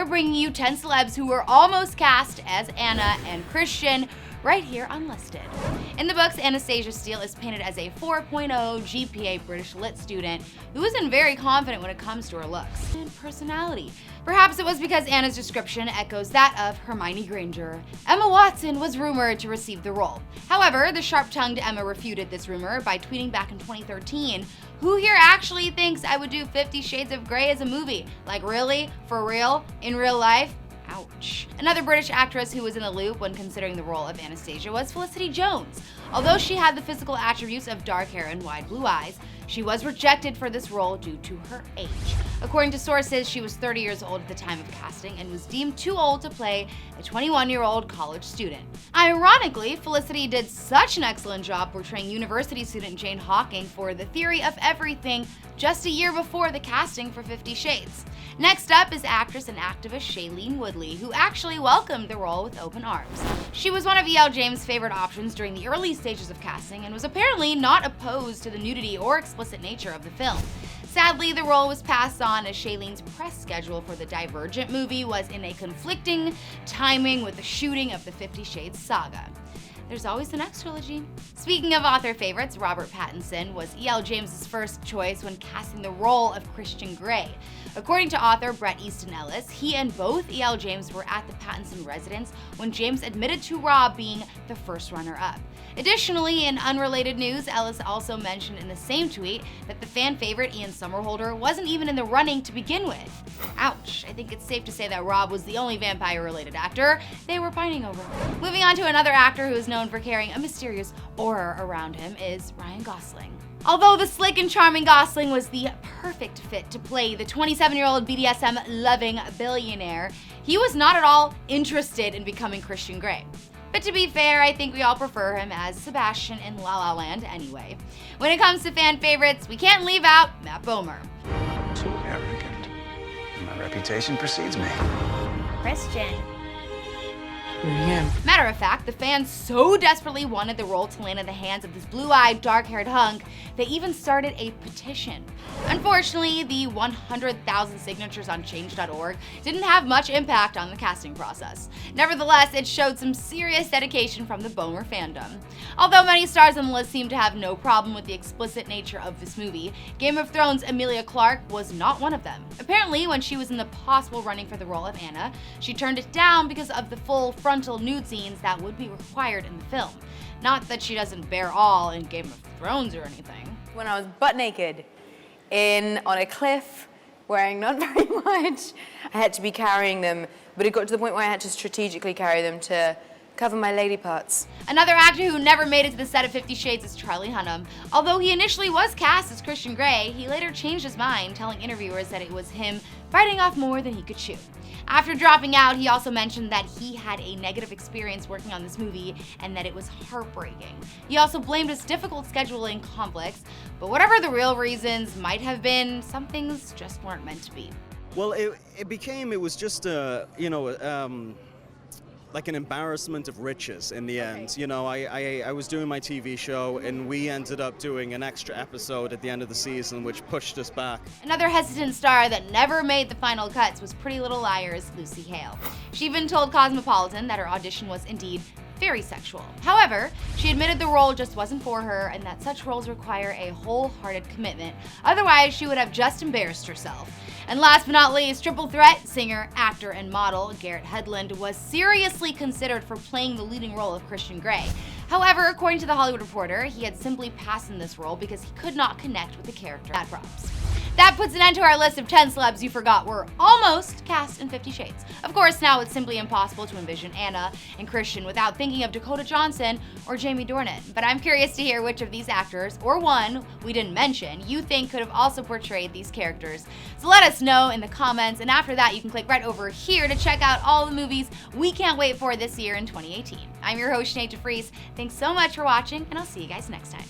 we're bringing you 10 celebs who were almost cast as Anna and Christian, right here on Listed. In the books, Anastasia Steele is painted as a 4.0 GPA British Lit student who isn't very confident when it comes to her looks and personality. Perhaps it was because Anna's description echoes that of Hermione Granger. Emma Watson was rumored to receive the role. However, the sharp-tongued Emma refuted this rumor by tweeting back in 2013, "Who here actually thinks I would do 50 Shades of Grey as a movie? Like really? For real? In real life?" Ouch. Another British actress who was in the loop when considering the role of Anastasia was Felicity Jones. Although she had the physical attributes of dark hair and wide blue eyes, she was rejected for this role due to her age. According to sources, she was 30 years old at the time of casting and was deemed too old to play a 21-year-old college student. Ironically, Felicity did such an excellent job portraying university student Jane Hawking for The Theory of Everything just a year before the casting for 50 Shades. Next up is actress and activist Shailene Woodley, who actually welcomed the role with open arms. She was one of E.L. James' favorite options during the early stages of casting and was apparently not opposed to the nudity or explicit nature of the film. Sadly, the role was passed on as Shailene's press schedule for the Divergent movie was in a conflicting timing with the shooting of the 50 Shades saga. There's always the next trilogy. Speaking of author favorites, Robert Pattinson was E.L. James' first choice when casting the role of Christian Grey. According to author Bret Easton Ellis, he and both E.L. James were at the Pattinson residence when James admitted to Rob being the first runner-up. Additionally, in unrelated news, Ellis also mentioned in the same tweet that the fan favorite Ian Somerhalder wasn't even in the running to begin with. Ouch, I think it's safe to say that Rob was the only vampire-related actor they were pining over. Moving on to another actor who is known for carrying a mysterious aura around him is Ryan Gosling. Although the slick and charming Gosling was the perfect fit to play the 27-year-old BDSM-loving billionaire, he was not at all interested in becoming Christian Grey. But to be fair, I think we all prefer him as Sebastian in La La Land anyway. When it comes to fan favorites, we can't leave out Matt Bomer. So arrogant. My reputation precedes me. Christian. Here I am. Matter of fact, the fans so desperately wanted the role to land in the hands of this blue-eyed, dark-haired hunk, they even started a petition. Unfortunately, the 100,000 signatures on change.org didn't have much impact on the casting process. Nevertheless, it showed some serious dedication from the Bomer fandom. Although many stars on the list seem to have no problem with the explicit nature of this movie, Game of Thrones' Emilia Clarke was not one of them. Apparently, when she was in the possible running for the role of Anna, she turned it down because of the full frontal nude scenes that would be required in the film. Not that she doesn't bear all in Game of Thrones or anything. When I was butt naked on a cliff, wearing not very much, I had to be carrying them, but it got to the point where I had to strategically carry them to cover my lady parts. Another actor who never made it to the set of 50 Shades is Charlie Hunnam. Although he initially was cast as Christian Grey, he later changed his mind, telling interviewers that it was him biting off more than he could chew. After dropping out, he also mentioned that he had a negative experience working on this movie and that it was heartbreaking. He also blamed his difficult scheduling conflicts, but whatever the real reasons might have been, some things just weren't meant to be. Well, it was just like an embarrassment of riches in the end. You know, I was doing my TV show and we ended up doing an extra episode at the end of the season which pushed us back. Another hesitant star that never made the final cuts was Pretty Little Liars' Lucy Hale. She even told Cosmopolitan that her audition was indeed very sexual. However, she admitted the role just wasn't for her and that such roles require a wholehearted commitment. Otherwise, she would have just embarrassed herself. And last but not least, triple threat singer, actor, and model Garrett Hedlund was seriously considered for playing the leading role of Christian Grey. However, according to The Hollywood Reporter, he had simply passed in this role because he could not connect with the character. Bad props. That puts an end to our list of 10 celebs you forgot were almost cast in 50 Shades. Of course, now it's simply impossible to envision Anna and Christian without thinking of Dakota Johnson or Jamie Dornan. But I'm curious to hear which of these actors, or one we didn't mention, you think could have also portrayed these characters. So let us know in the comments, and after that you can click right over here to check out all the movies we can't wait for this year in 2018. I'm your host, Sinead DeFries. Thanks so much for watching, and I'll see you guys next time.